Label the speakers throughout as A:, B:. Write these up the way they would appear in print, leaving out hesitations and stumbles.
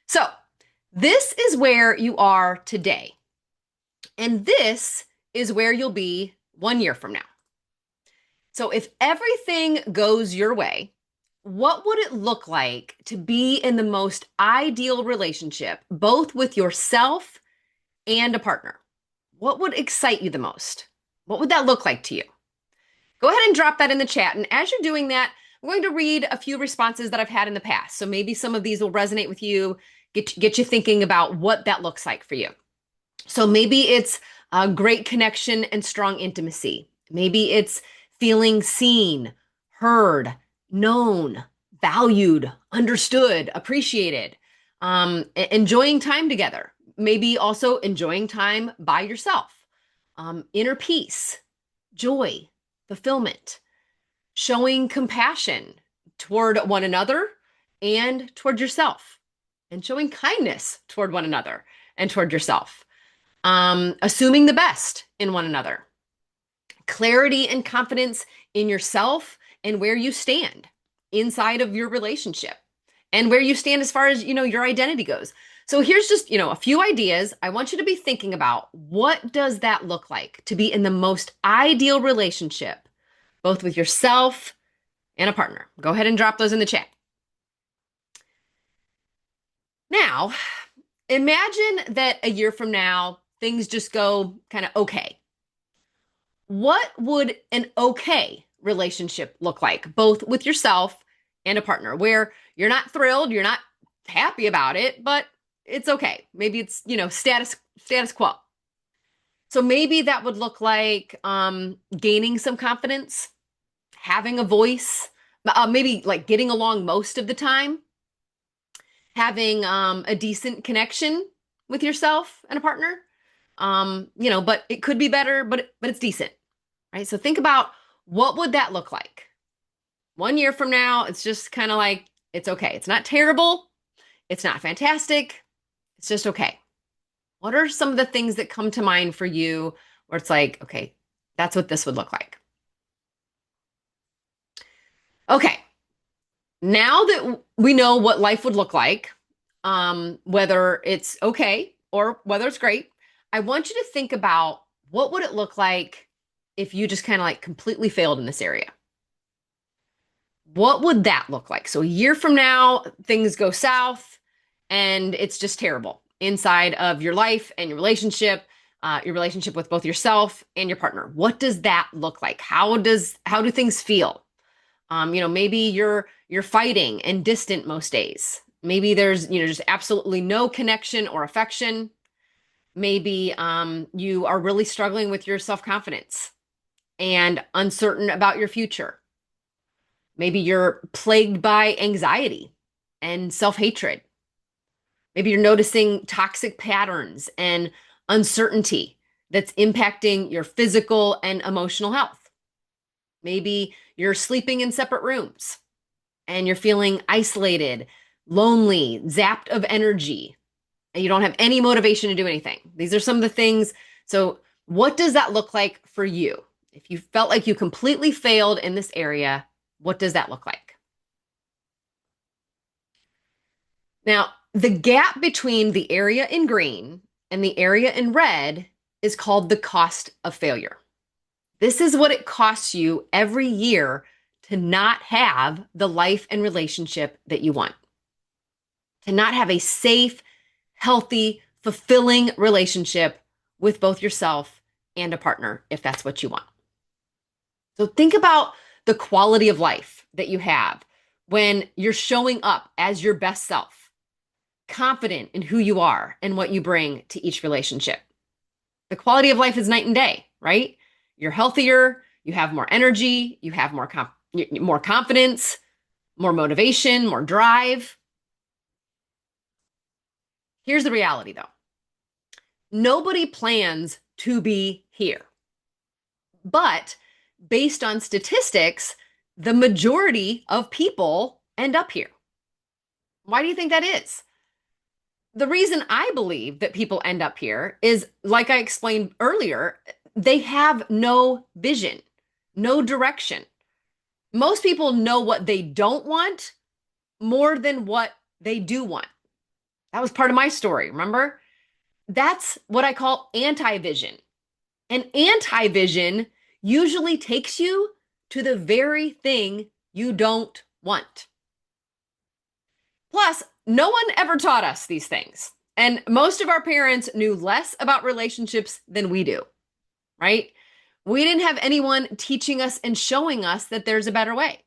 A: So, this is where you are today, and this is where you'll be 1 year from now. So, if everything goes your way, what would it look like to be in the most ideal relationship, both with yourself and a partner? What would excite you the most? What would that look like to you? Go ahead and drop that in the chat. And as you're doing that, I'm going to read a few responses that I've had in the past. So maybe some of these will resonate with you, get you thinking about what that looks like for you. So maybe it's a great connection and strong intimacy. Maybe it's feeling seen, heard, known, valued, understood, appreciated, enjoying time together. Maybe also enjoying time by yourself, inner peace, joy, fulfillment, showing compassion toward one another and toward yourself, and showing kindness toward one another and toward yourself, assuming the best in one another, clarity and confidence in yourself and where you stand inside of your relationship and where you stand as far as, your identity goes. So here's just, a few ideas. I want you to be thinking about what does that look like to be in the most ideal relationship, both with yourself and a partner. Go ahead and drop those in the chat. Now, imagine that a year from now, things just go kind of okay. What would an okay relationship look like, both with yourself and a partner, where you're not thrilled, you're not happy about it, but it's okay. Maybe it's, status quo. So maybe that would look like gaining some confidence, having a voice, maybe like getting along most of the time, having a decent connection with yourself and a partner. But it could be better, but it's decent, right? So think about what would that look like? 1 year from now, it's just kind of like, it's okay. It's not terrible. It's not fantastic. It's just okay. What are some of the things that come to mind for you where it's like, okay, that's what this would look like? Okay. Now that we know what life would look like, whether it's okay or whether it's great, I want you to think about what would it look like if you just kind of like completely failed in this area? What would that look like? So a year from now, things go south and it's just terrible inside of your life and your relationship with both yourself and your partner. What does that look like? How do things feel? Maybe you're fighting and distant most days. Maybe there's, just absolutely no connection or affection. Maybe you are really struggling with your self-confidence and uncertain about your future. Maybe you're plagued by anxiety and self-hatred. Maybe you're noticing toxic patterns and uncertainty that's impacting your physical and emotional health. Maybe you're sleeping in separate rooms and you're feeling isolated, lonely, zapped of energy, and you don't have any motivation to do anything. These are some of the things. So, what does that look like for you? If you felt like you completely failed in this area, what does that look like? Now, the gap between the area in green and the area in red is called the cost of failure. This is what it costs you every year to not have the life and relationship that you want, to not have a safe, healthy, fulfilling relationship with both yourself and a partner, if that's what you want. So think about the quality of life that you have when you're showing up as your best self, confident in who you are and what you bring to each relationship. The quality of life is night and day, right? You're healthier, you have more energy, you have more confidence, more motivation, more drive. Here's the reality though. Nobody plans to be here. But based on statistics, the majority of people end up here. Why do you think that is? The reason I believe that people end up here is, like I explained earlier, they have no vision, no direction. Most people know what they don't want more than what they do want. That was part of my story, remember? That's what I call anti-vision. And anti-vision usually takes you to the very thing you don't want. Plus, no one ever taught us these things. And most of our parents knew less about relationships than we do, right? We didn't have anyone teaching us and showing us that there's a better way.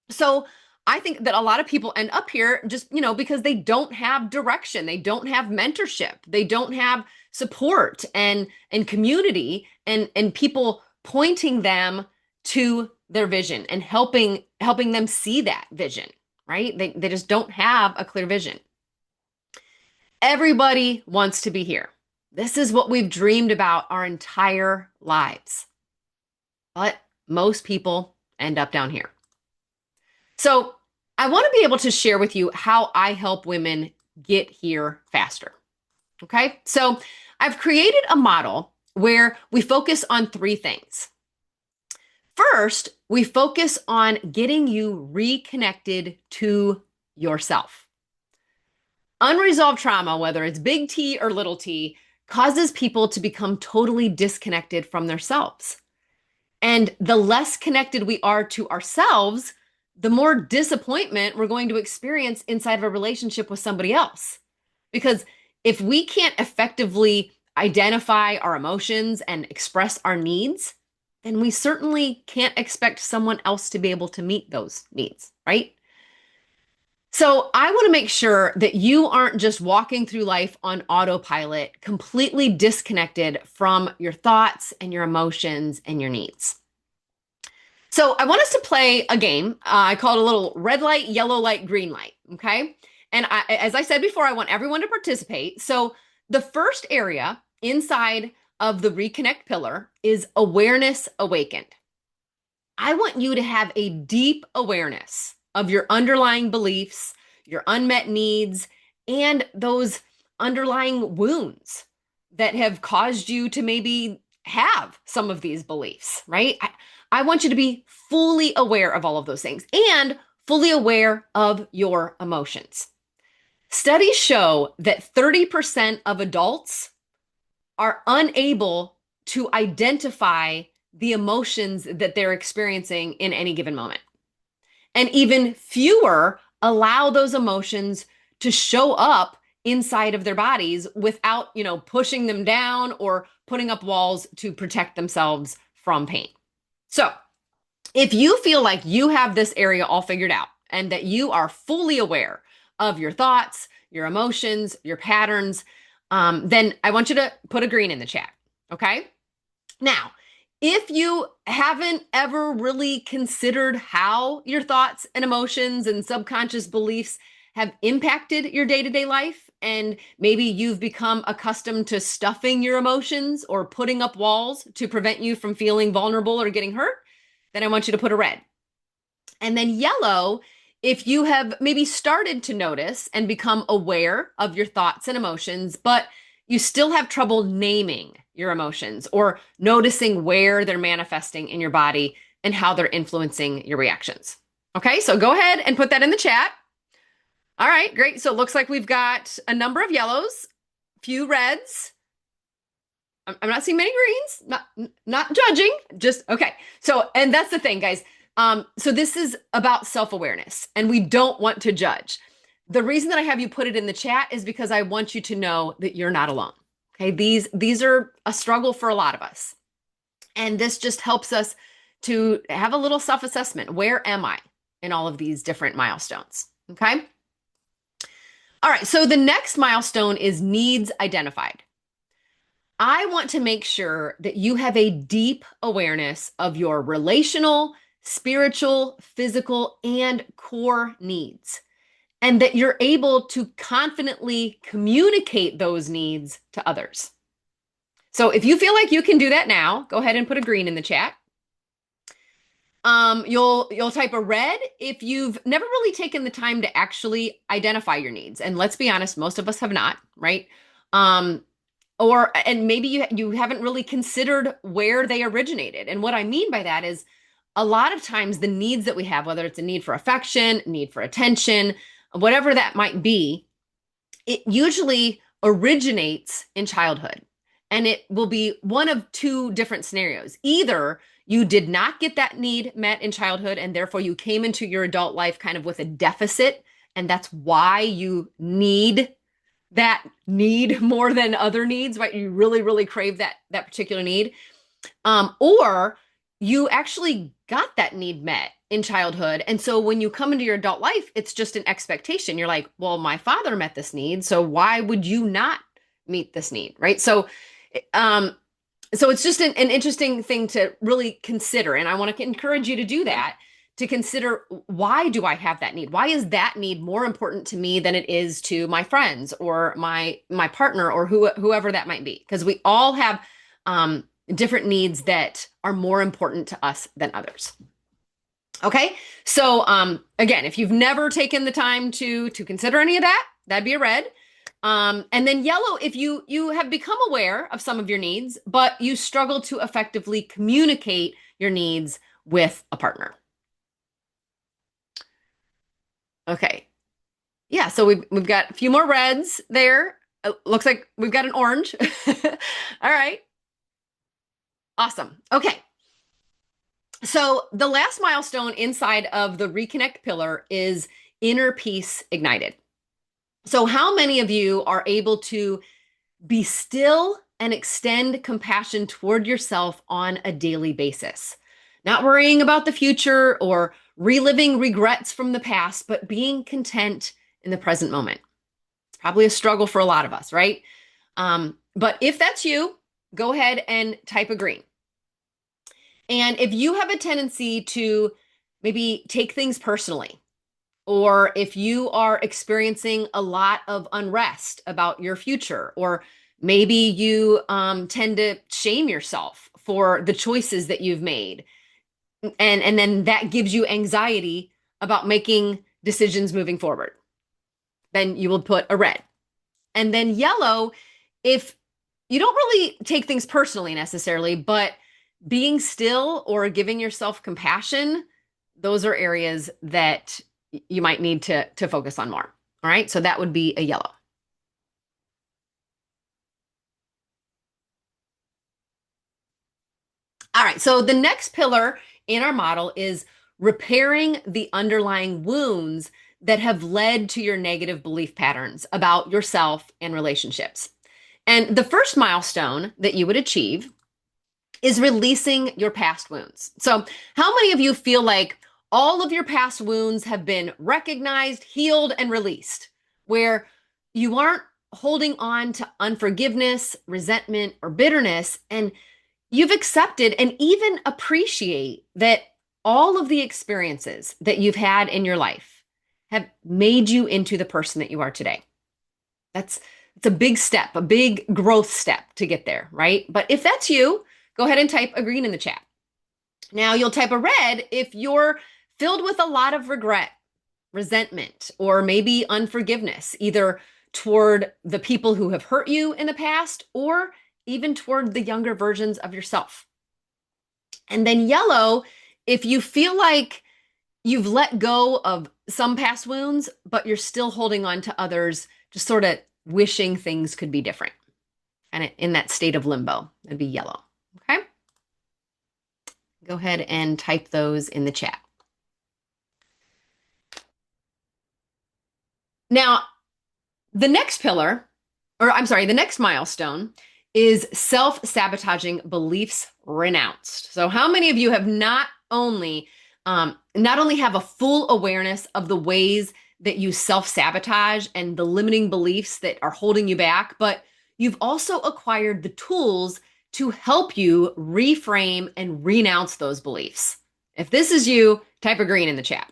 A: So I think that a lot of people end up here just, because they don't have direction, they don't have mentorship, they don't have support and community and people pointing them to their vision and helping them see that vision, right? They just don't have a clear vision. Everybody wants to be here. This is what we've dreamed about our entire lives. But most people end up down here. So I want to be able to share with you how I help women get here faster. Okay. So I've created a model where we focus on three things. First, we focus on getting you reconnected to yourself. Unresolved trauma, whether it's big T or little t, causes people to become totally disconnected from themselves. And the less connected we are to ourselves, the more disappointment we're going to experience inside of a relationship with somebody else. Because if we can't effectively identify our emotions and express our needs, then we certainly can't expect someone else to be able to meet those needs, right? So I want to make sure that you aren't just walking through life on autopilot, completely disconnected from your thoughts and your emotions and your needs. So I want us to play a game. I call it a little red light, yellow light, green light. Okay. And as I said before, I want everyone to participate. So the first area inside of the reconnect pillar is awareness awakened. I want you to have a deep awareness of your underlying beliefs, your unmet needs, and those underlying wounds that have caused you to maybe have some of these beliefs, right? I want you to be fully aware of all of those things and fully aware of your emotions. Studies show that 30% of adults are unable to identify the emotions that they're experiencing in any given moment. And even fewer allow those emotions to show up inside of their bodies without, pushing them down or putting up walls to protect themselves from pain. So if you feel like you have this area all figured out and that you are fully aware of your thoughts, your emotions, your patterns, then I want you to put a green in the chat. Okay. Now, if you haven't ever really considered how your thoughts and emotions and subconscious beliefs have impacted your day-to-day life, and maybe you've become accustomed to stuffing your emotions or putting up walls to prevent you from feeling vulnerable or getting hurt, then I want you to put a red. And then yellow, if you have maybe started to notice and become aware of your thoughts and emotions, but you still have trouble naming your emotions or noticing where they're manifesting in your body and how they're influencing your reactions. Okay, so go ahead and put that in the chat. All right, great. So it looks like we've got a number of yellows, few reds. I'm not seeing many greens, not judging, just okay. So, and that's the thing, guys. So this is about self-awareness, and we don't want to judge. The reason that I have you put it in the chat is because I want you to know that you're not alone. Okay, these are a struggle for a lot of us. And this just helps us to have a little self-assessment. Where am I in all of these different milestones? Okay. All right, so the next milestone is needs identified. I want to make sure that you have a deep awareness of your relational, spiritual, physical, and core needs, and that you're able to confidently communicate those needs to others. So if you feel like you can do that now, go ahead and put a green in the chat. You'll type a red if you've never really taken the time to actually identify your needs. And let's be honest, most of us have not, right? And maybe you haven't really considered where they originated. And what I mean by that is a lot of times the needs that we have, whether it's a need for affection, need for attention, whatever that might be, It usually originates in childhood, and it will be one of two different scenarios. Either you did not get that need met in childhood, and therefore you came into your adult life kind of with a deficit, and that's why you need that need more than other needs, right? You really, really crave that particular need. Or you actually got that need met in childhood. And so when you come into your adult life, it's just an expectation. You're like, well, my father met this need, so why would you not meet this need? Right. Um, so it's just an interesting thing to really consider. And I want to encourage you to do that, to consider, why do I have that need? Why is that need more important to me than it is to my friends or my partner or whoever that might be? Because we all have different needs that are more important to us than others. Okay. So again, if you've never taken the time to consider any of that, that'd be a red. And then yellow, if you have become aware of some of your needs, but you struggle to effectively communicate your needs with a partner. Okay. Yeah, so we've got a few more reds there. It looks like we've got an orange. All right. Awesome. Okay. So the last milestone inside of the reconnect pillar is inner peace ignited. So how many of you are able to be still and extend compassion toward yourself on a daily basis? Not worrying about the future or reliving regrets from the past, but being content in the present moment. It's probably a struggle for a lot of us, right? But if that's you, go ahead and type a green. And if you have a tendency to maybe take things personally, or if you are experiencing a lot of unrest about your future, or maybe you tend to shame yourself for the choices that you've made, and then that gives you anxiety about making decisions moving forward, then you will put a red. And then yellow, if you don't really take things personally necessarily, but being still or giving yourself compassion, those are areas that you might need to focus on more. All right. So that would be a yellow. All right. So the next pillar in our model is repairing the underlying wounds that have led to your negative belief patterns about yourself and relationships. And the first milestone that you would achieve is releasing your past wounds. So, how many of you feel like all of your past wounds have been recognized, healed, and released, where you aren't holding on to unforgiveness, resentment, or bitterness, and you've accepted and even appreciate that all of the experiences that you've had in your life have made you into the person that you are today? That's it's a big step, a big growth step to get there, right? But if that's you, go ahead and type a green in the chat. Now you'll type a red if you're filled with a lot of regret, resentment, or maybe unforgiveness, either toward the people who have hurt you in the past or even toward the younger versions of yourself. And then yellow, if you feel like you've let go of some past wounds, but you're still holding on to others, just sort of wishing things could be different. And in that state of limbo, it'd be yellow. Okay. Go ahead and type those in the chat. Now, the next pillar, or I'm sorry, the next milestone is self-sabotaging beliefs renounced. So how many of you have not only have a full awareness of the ways that you self-sabotage and the limiting beliefs that are holding you back, but you've also acquired the tools to help you reframe and renounce those beliefs? If this is you, type a green in the chat.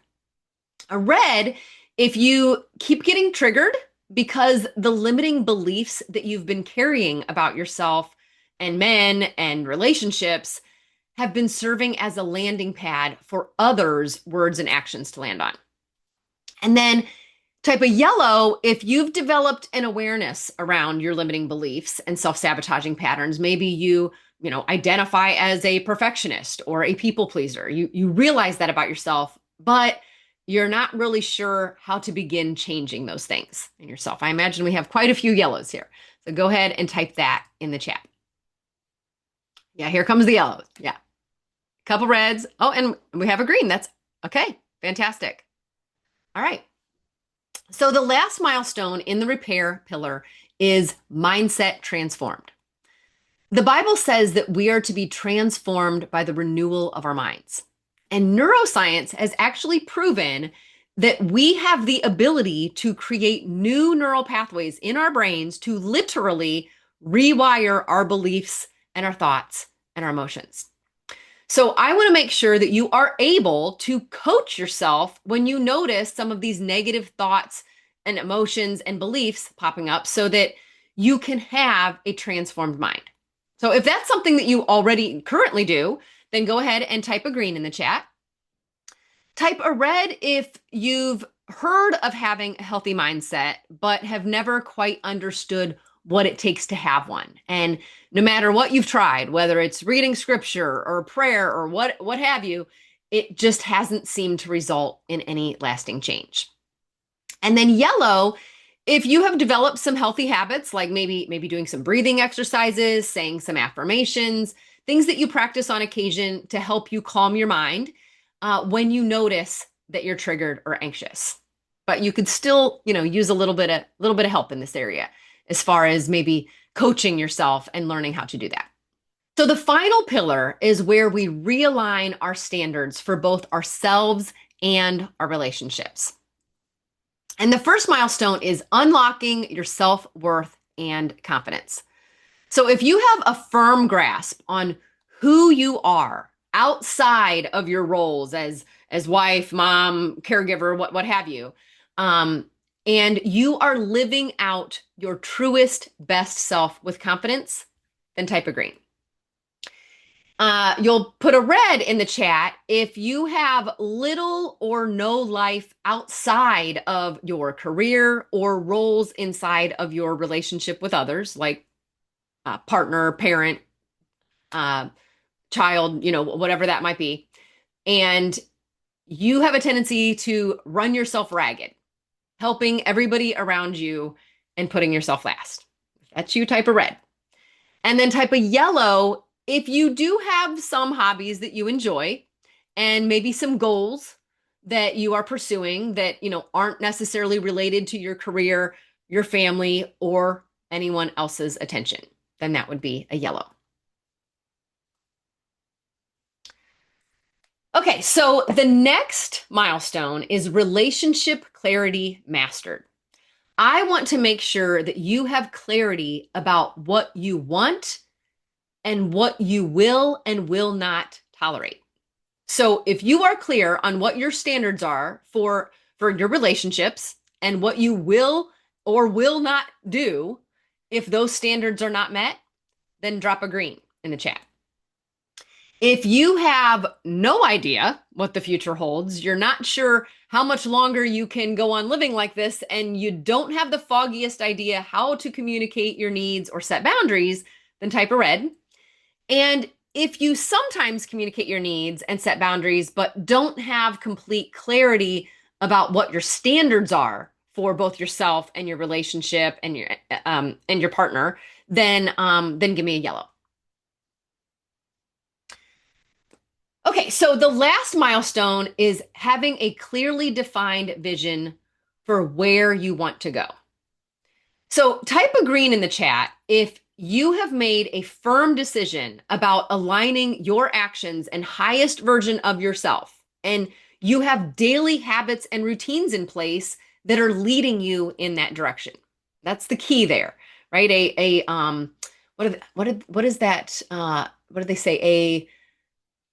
A: A red, if you keep getting triggered because the limiting beliefs that you've been carrying about yourself and men and relationships have been serving as a landing pad for others' words and actions to land on. And then type a yellow if you've developed an awareness around your limiting beliefs and self-sabotaging patterns. Maybe you identify as a perfectionist or a people pleaser. You realize that about yourself, but you're not really sure how to begin changing those things in yourself. I imagine we have quite a few yellows here. So go ahead and type that in the chat. Yeah, here comes the yellows. Yeah. Couple reds. Oh, and we have a green. That's okay. Fantastic. All right. So the last milestone in the repair pillar is mindset transformed. The Bible says that we are to be transformed by the renewal of our minds. And neuroscience has actually proven that we have the ability to create new neural pathways in our brains to literally rewire our beliefs and our thoughts and our emotions. So I want to make sure that you are able to coach yourself when you notice some of these negative thoughts and emotions and beliefs popping up so that you can have a transformed mind. So if that's something that you already currently do, then go ahead and type a green in the chat. Type a red if you've heard of having a healthy mindset, but have never quite understood what it takes to have one. And no matter what you've tried, whether it's reading scripture or prayer or what have you, it just hasn't seemed to result in any lasting change. And then yellow, if you have developed some healthy habits, like maybe doing some breathing exercises, saying some affirmations, things that you practice on occasion to help you calm your mind when you notice that you're triggered or anxious. But you could still, use a little bit of help in this area as far as maybe coaching yourself and learning how to do that. So the final pillar is where we realign our standards for both ourselves and our relationships. And the first milestone is unlocking your self-worth and confidence. So if you have a firm grasp on who you are outside of your roles as wife, mom, caregiver, what have you, and you are living out your truest, best self with confidence, then type a green. You'll put a red in the chat if you have little or no life outside of your career or roles inside of your relationship with others, like partner, parent, child, whatever that might be. And you have a tendency to run yourself ragged, helping everybody around you and putting yourself last. If that's you, type a red. And then type a yellow if you do have some hobbies that you enjoy and maybe some goals that you are pursuing that, aren't necessarily related to your career, your family, or anyone else's attention, then that would be a yellow. Okay, so the next milestone is relationship clarity mastered. I want to make sure that you have clarity about what you want and what you will and will not tolerate. So if you are clear on what your standards are for your relationships and what you will or will not do if those standards are not met, then drop a green in the chat. If you have no idea what the future holds, you're not sure how much longer you can go on living like this, and you don't have the foggiest idea how to communicate your needs or set boundaries, then type a red. And if you sometimes communicate your needs and set boundaries, but don't have complete clarity about what your standards are for both yourself and your relationship and your partner, then give me a yellow. Okay, so the last milestone is having a clearly defined vision for where you want to go. So type a green in the chat if you have made a firm decision about aligning your actions and highest version of yourself, and you have daily habits and routines in place that are leading you in that direction. That's the key there, right? What is that? What do they say?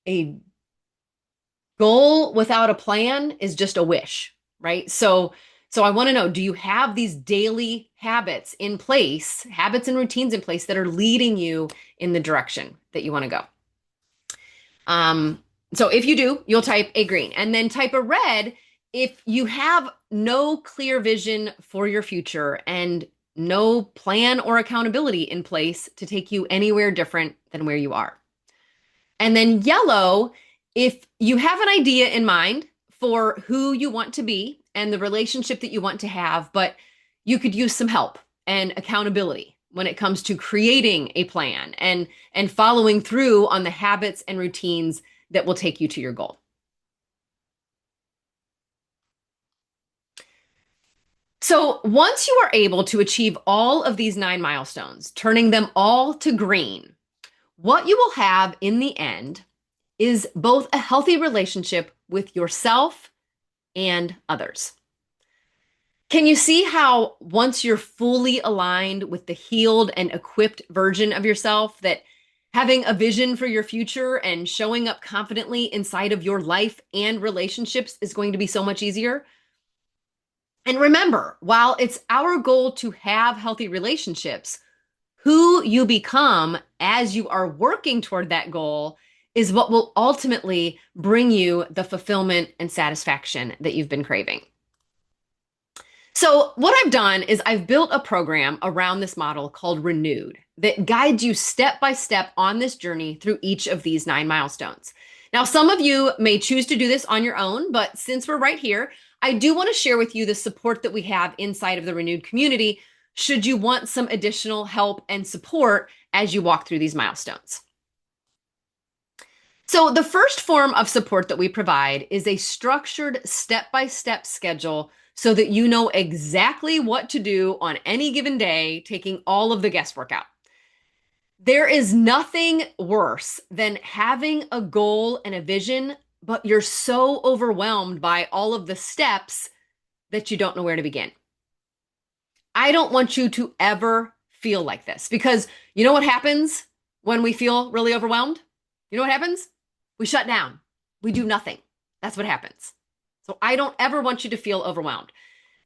A: A goal without a plan is just a wish, right? So I want to know, do you have these daily habits in place, habits and routines in place that are leading you in the direction that you want to go? So if you do, you'll type a green, and then type a red if you have no clear vision for your future and no plan or accountability in place to take you anywhere different than where you are. And then yellow if you have an idea in mind for who you want to be and the relationship that you want to have, but you could use some help and accountability when it comes to creating a plan and following through on the habits and routines that will take you to your goal. So once you are able to achieve all of these 9 milestones, turning them all to green, what you will have in the end is both a healthy relationship with yourself and others. Can you see how once you're fully aligned with the healed and equipped version of yourself, that having a vision for your future and showing up confidently inside of your life and relationships is going to be so much easier? And remember, while it's our goal to have healthy relationships, who you become as you are working toward that goal is what will ultimately bring you the fulfillment and satisfaction that you've been craving. So, what I've done is I've built a program around this model called Renewed that guides you step by step on this journey through each of these 9 milestones. Now, some of you may choose to do this on your own, but since we're right here, I do want to share with you the support that we have inside of the Renewed community should you want some additional help and support as you walk through these milestones. So, the first form of support that we provide is a structured step by step schedule so that you know exactly what to do on any given day, taking all of the guesswork out. There is nothing worse than having a goal and a vision, but you're so overwhelmed by all of the steps that you don't know where to begin. I don't want you to ever feel like this, because you know what happens when we feel really overwhelmed? You know what happens? We shut down. We do nothing. That's what happens. So I don't ever want you to feel overwhelmed.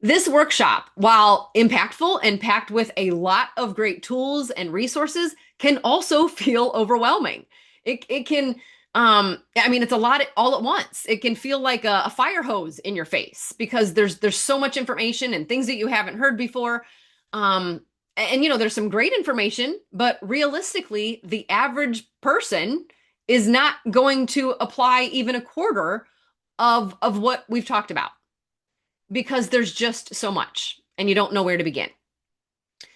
A: This workshop, while impactful and packed with a lot of great tools and resources, can also feel overwhelming. It can, it's a lot all at once. It can feel like a fire hose in your face because there's so much information and things that you haven't heard before. There's some great information, but realistically, the average person is not going to apply even a quarter of what we've talked about, because there's just so much and you don't know where to begin.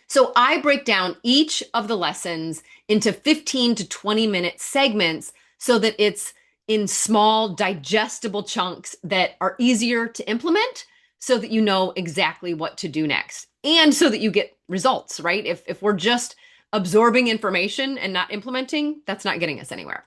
A: So I break down each of the lessons into 15 to 20-minute segments so that it's in small, digestible chunks that are easier to implement so that you know exactly what to do next and so that you get results, right? If we're just absorbing information and not implementing, that's not getting us anywhere.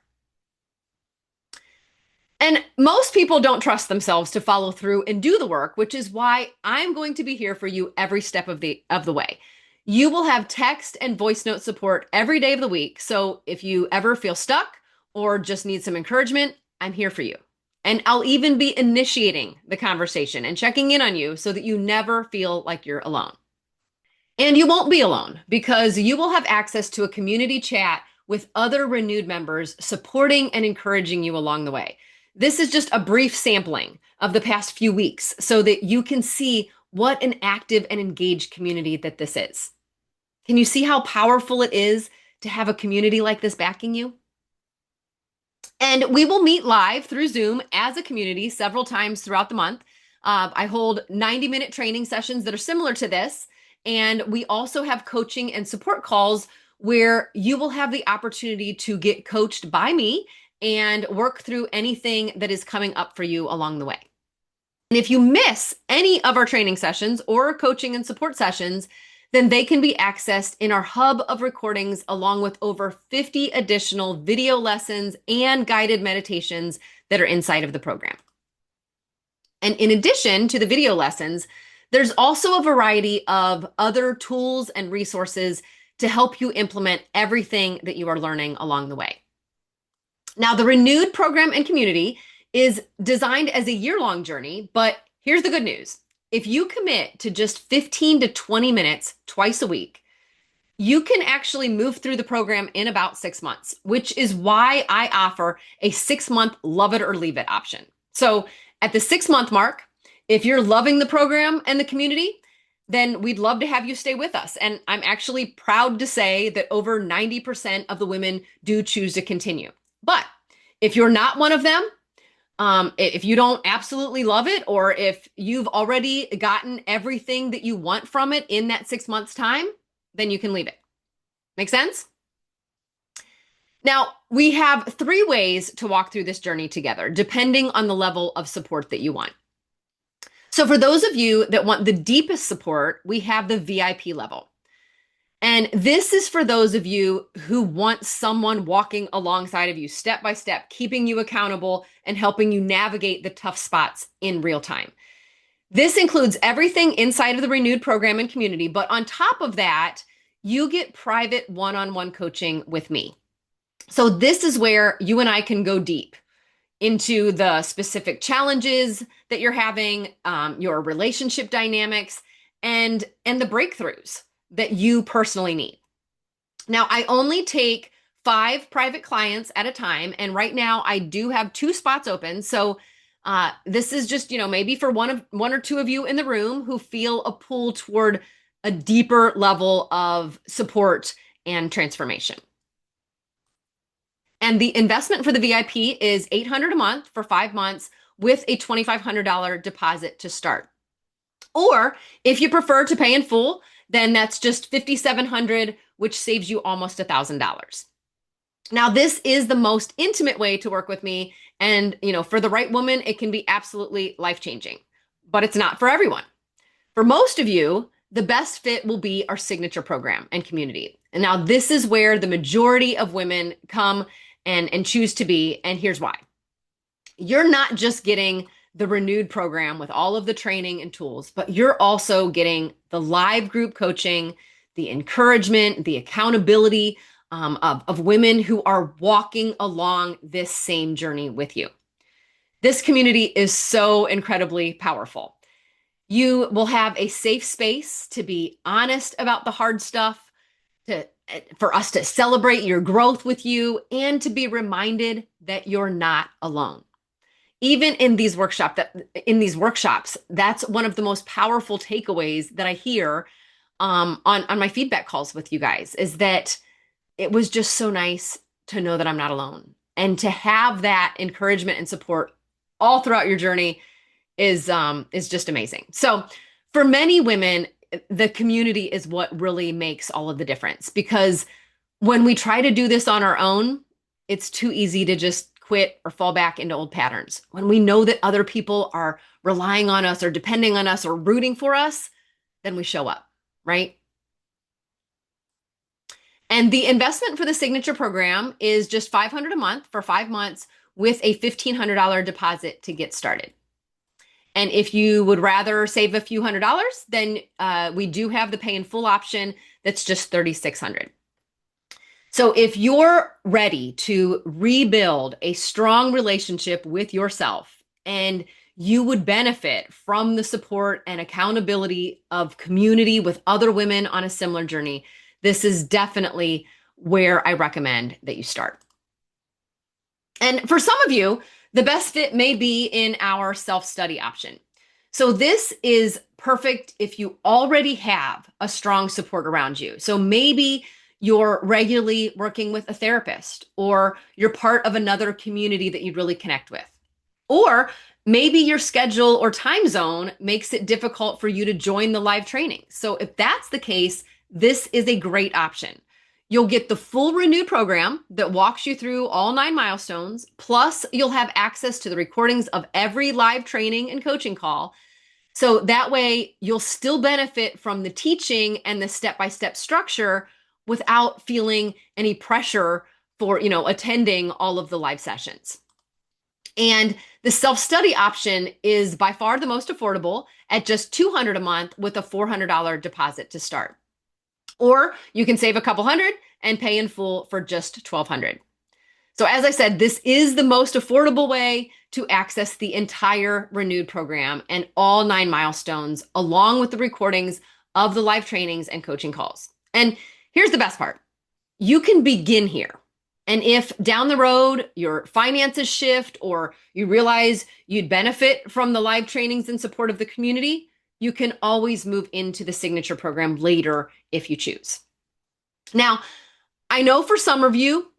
A: And most people don't trust themselves to follow through and do the work, which is why I'm going to be here for you every step of the way. You will have text and voice note support every day of the week. So if you ever feel stuck or just need some encouragement, I'm here for you. And I'll even be initiating the conversation and checking in on you so that you never feel like you're alone. And you won't be alone, because you will have access to a community chat with other Renewed members supporting and encouraging you along the way. This is just a brief sampling of the past few weeks so that you can see what an active and engaged community that this is. Can you see how powerful it is to have a community like this backing you? And we will meet live through Zoom as a community several times throughout the month. I hold 90-minute training sessions that are similar to this. And we also have coaching and support calls where you will have the opportunity to get coached by me and work through anything that is coming up for you along the way. And if you miss any of our training sessions or coaching and support sessions, then they can be accessed in our hub of recordings, along with over 50 additional video lessons and guided meditations that are inside of the program. And in addition to the video lessons, there's also a variety of other tools and resources to help you implement everything that you are learning along the way. Now, the Renewed program and community is designed as a year-long journey, but here's the good news. If you commit to just 15 to 20 minutes twice a week, you can actually move through the program in about 6 months, which is why I offer a 6-month love it or leave it option. So at the 6-month mark, if you're loving the program and the community, then we'd love to have you stay with us. And I'm actually proud to say that over 90% of the women do choose to continue. But if you're not one of them, If you don't absolutely love it, or if you've already gotten everything that you want from it in that 6 months time, then you can leave it. Make sense? Now, we have 3 ways to walk through this journey together, depending on the level of support that you want. So, for those of you that want the deepest support, we have the VIP level. And this is for those of you who want someone walking alongside of you step by step, keeping you accountable and helping you navigate the tough spots in real time. This includes everything inside of the Renewed program and community. But on top of that, you get private one-on-one coaching with me. So this is where you and I can go deep into the specific challenges that you're having, your relationship dynamics, and the breakthroughs that you personally need. Now, I only take 5 private clients at a time, and right now I do have 2 spots open. So this is just, maybe for one or two of you in the room who feel a pull toward a deeper level of support and transformation. And the investment for the VIP is $800 a month for 5 months with a $2,500 deposit to start. Or if you prefer to pay in full, then that's just $5,700, which saves you almost $1,000. Now, this is the most intimate way to work with me. And, for the right woman, it can be absolutely life-changing, but it's not for everyone. For most of you, the best fit will be our signature program and community. And now this is where the majority of women come and choose to be. And here's why. You're not just getting the Renewed program with all of the training and tools, but you're also getting the live group coaching, the encouragement, the accountability of women who are walking along this same journey with you. This community is so incredibly powerful. You will have a safe space to be honest about the hard stuff, for us to celebrate your growth with you, and to be reminded that you're not alone. Even in these workshops, that's one of the most powerful takeaways that I hear on my feedback calls with you guys, is that it was just so nice to know that I'm not alone, and to have that encouragement and support all throughout your journey is just amazing. So for many women, the community is what really makes all of the difference, because when we try to do this on our own, it's too easy to just quit or fall back into old patterns. When we know that other people are relying on us or depending on us or rooting for us, then we show up, right? And the investment for the signature program is just $500 a month for 5 months with a $1,500 deposit to get started. And if you would rather save a few $100s, then we do have the pay in full option that's just $3,600. So if you're ready to rebuild a strong relationship with yourself, and you would benefit from the support and accountability of community with other women on a similar journey, this is definitely where I recommend that you start. And for some of you, the best fit may be in our self-study option. So this is perfect if you already have a strong support around you. So maybe you're regularly working with a therapist, or you're part of another community that you really connect with. Or maybe your schedule or time zone makes it difficult for you to join the live training. So if that's the case, this is a great option. You'll get the full Renewed program that walks you through all 9 milestones, plus you'll have access to the recordings of every live training and coaching call. So that way you'll still benefit from the teaching and the step-by-step structure without feeling any pressure for, attending all of the live sessions. And the self-study option is by far the most affordable at just $200 a month with a $400 deposit to start. Or you can save a couple hundred and pay in full for just $1,200. So as I said, this is the most affordable way to access the entire Renewed program and all 9 milestones, along with the recordings of the live trainings and coaching calls. And here's the best part. You can begin here. And if down the road your finances shift, or you realize you'd benefit from the live trainings and support of the community, you can always move into the signature program later if you choose. Now, I know for some of you,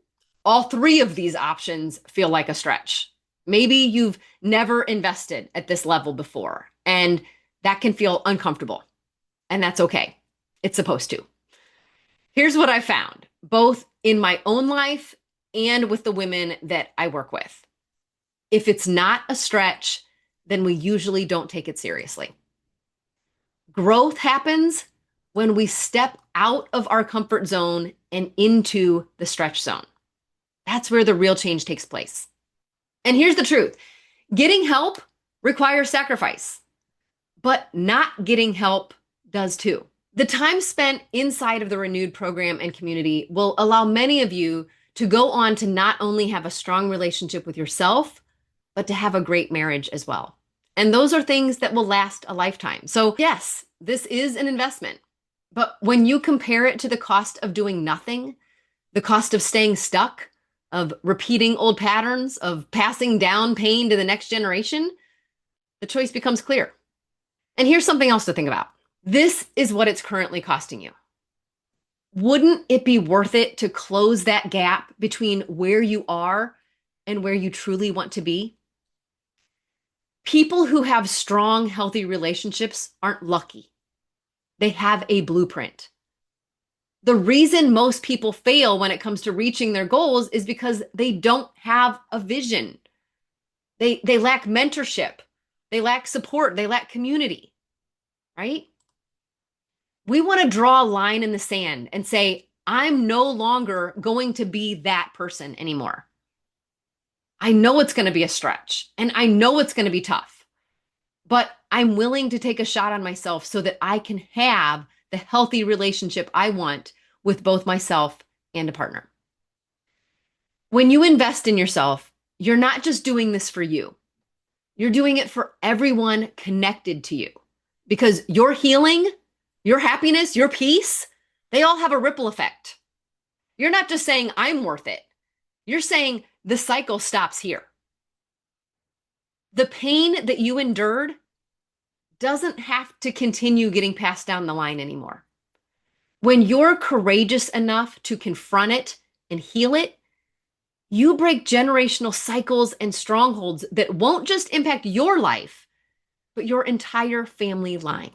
A: all 3 of these options feel like a stretch. Maybe you've never invested at this level before, and that can feel uncomfortable, and that's okay. It's supposed to. Here's what I found, both in my own life and with the women that I work with. If it's not a stretch, then we usually don't take it seriously. Growth happens when we step out of our comfort zone and into the stretch zone. That's where the real change takes place. And here's the truth: getting help requires sacrifice, but not getting help does too. The time spent inside of the Renewed program and community will allow many of you to go on to not only have a strong relationship with yourself, but to have a great marriage as well. And those are things that will last a lifetime. So, yes, this is an investment. But when you compare it to the cost of doing nothing, the cost of staying stuck, of repeating old patterns, of passing down pain to the next generation, the choice becomes clear. And here's something else to think about. This is what it's currently costing you. Wouldn't it be worth it to close that gap between where you are and where you truly want to be? People who have strong, healthy relationships aren't lucky. They have a blueprint. The reason most people fail when it comes to reaching their goals is because they don't have a vision. They lack mentorship. They lack support. They lack community, right? We want to draw a line in the sand and say, I'm no longer going to be that person anymore. I know it's going to be a stretch and I know it's going to be tough, but I'm willing to take a shot on myself so that I can have the healthy relationship I want with both myself and a partner. When you invest in yourself, you're not just doing this for you. You're doing it for everyone connected to you, because your healing, your happiness, your peace, they all have a ripple effect. You're not just saying, I'm worth it. You're saying the cycle stops here. The pain that you endured doesn't have to continue getting passed down the line anymore. When you're courageous enough to confront it and heal it, you break generational cycles and strongholds that won't just impact your life, but your entire family line.